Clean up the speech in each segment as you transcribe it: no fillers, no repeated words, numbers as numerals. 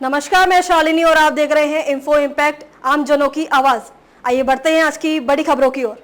नमस्कार, मैं शालिनी और आप देख रहे हैं इन्फो इम्पैक्ट, आम जनों की आवाज। आइए बढ़ते हैं आज की बड़ी खबरों की ओर।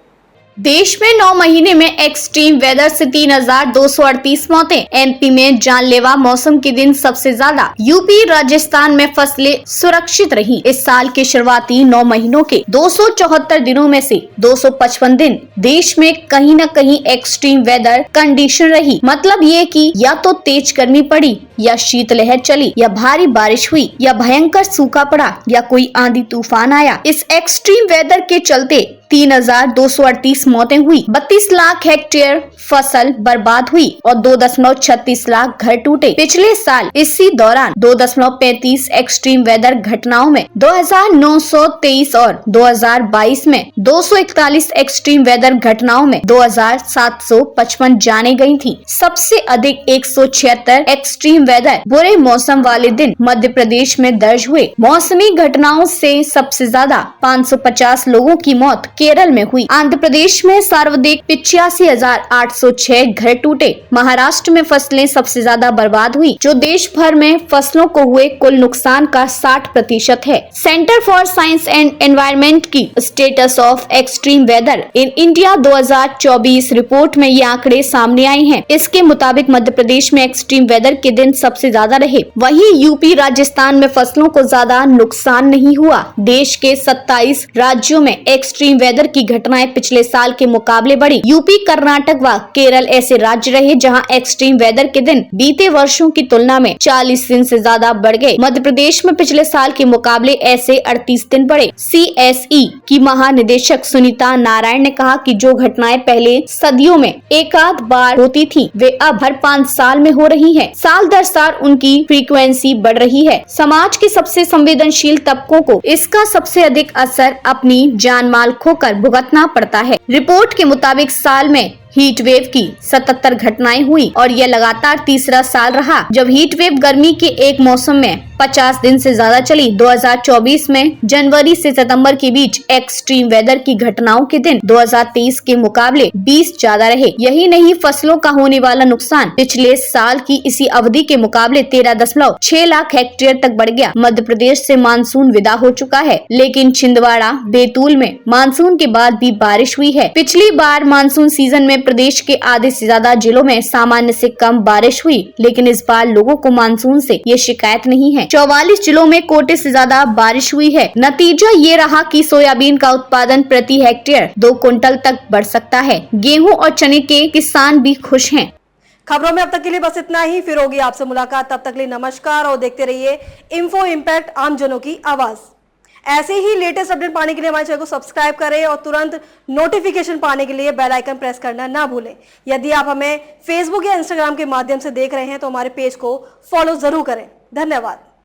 देश में 9 महीने में एक्सट्रीम वेदर से 3,238 मौतें। एमपी में जानलेवा मौसम के दिन सबसे ज्यादा। यूपी राजस्थान में फसलें सुरक्षित रही। इस साल के शुरुआती 9 महीनों के 274 दिनों में से 255 दिन देश में कहीं न कहीं एक्सट्रीम वेदर कंडीशन रही। मतलब ये कि या तो तेज गर्मी पड़ी, या शीतलहर चली, या भारी बारिश हुई, या भयंकर सूखा पड़ा, या कोई आंधी तूफान आया। इस एक्सट्रीम वेदर के चलते 3,238 मौतें हुई, 32 लाख हेक्टेयर फसल बर्बाद हुई और 2.36 लाख घर टूटे। पिछले साल इसी दौरान 2.35 एक्सट्रीम वेदर घटनाओं में 2,923 और 2022 में 241 एक्सट्रीम वेदर घटनाओं में 2,755 जाने गई थी। सबसे अधिक 176 एक्सट्रीम वेदर बुरे मौसम वाले दिन मध्य प्रदेश में दर्ज हुए। मौसमी घटनाओं से सबसे ज्यादा 550 लोगों की मौत केरल में हुई। आंध्र प्रदेश में सर्वाधिक 85,806 घर टूटे। महाराष्ट्र में फसलें सबसे ज्यादा बर्बाद हुई, जो देश भर में फसलों को हुए कुल नुकसान का 60% है। Centre for science and environment की status of extreme weather in India 2024 report में ये आंकड़े सामने आए हैं। इसके मुताबिक मध्य प्रदेश में एक्सट्रीम वेदर के दिन सबसे ज्यादा रहे। वहीं यूपी राजस्थान में फसलों को ज्यादा नुकसान नहीं हुआ। देश के 27 राज्यों में एक्सट्रीम वेदर की घटनाएं पिछले साल के मुकाबले बढ़ी। यूपी, कर्नाटक व केरल ऐसे राज्य रहे जहां एक्सट्रीम वेदर के दिन बीते वर्षों की तुलना में 40 दिन से ज्यादा बढ़ गए। मध्य प्रदेश में पिछले साल के मुकाबले ऐसे 38 दिन बढ़े। CSE की महानिदेशक सुनीता नारायण ने कहा कि जो घटनाएं पहले सदियों में एक आध बार होती थी, वे अब हर 5 साल में हो रही है। साल दर साल उनकी फ्रीक्वेंसी बढ़ रही है। समाज के सबसे संवेदनशील तबकों को इसका सबसे अधिक असर अपनी जान माल खोकर भुगतना पड़ता है। रिपोर्ट के मुताबिक साल में हीट वेव की 77 घटनाएं हुई और यह लगातार तीसरा साल रहा जब हीट वेव गर्मी के एक मौसम में 50 दिन से ज्यादा चली। 2024 में जनवरी से सितंबर के बीच एक्सट्रीम वेदर की घटनाओं के दिन 2023 के मुकाबले 20 ज्यादा रहे। यही नहीं, फसलों का होने वाला नुकसान पिछले साल की इसी अवधि के मुकाबले 13.6 लाख हेक्टेयर तक बढ़ गया। मध्य प्रदेश से मानसून विदा हो चुका है, लेकिन छिंदवाड़ा, बैतूल में मानसून के बाद भी बारिश हुई है। पिछली बार मानसून सीजन में प्रदेश के आधे से ज्यादा जिलों में सामान्य से कम बारिश हुई, लेकिन इस बार लोगों को मानसून से ये शिकायत नहीं है। 44 जिलों में कोटे से ज्यादा बारिश हुई है। नतीजा ये रहा कि सोयाबीन का उत्पादन प्रति हेक्टेयर 2 क्विंटल तक बढ़ सकता है। गेहूं और चने के किसान भी खुश हैं। खबरों में अब तक के लिए बस इतना ही। फिर होगी आपसे मुलाकात, तब तक के लिए नमस्कार और देखते रहिए इन्फो इम्पैक्ट, आम जनों की आवाज। ऐसे ही लेटेस्ट अपडेट पाने के लिए हमारे चैनल को सब्सक्राइब करें और तुरंत नोटिफिकेशन पाने के लिए बेल आइकन प्रेस करना ना भूलें। यदि आप हमें फेसबुक या इंस्टाग्राम के माध्यम से देख रहे हैं तो हमारे पेज को फॉलो जरूर करें। धन्यवाद।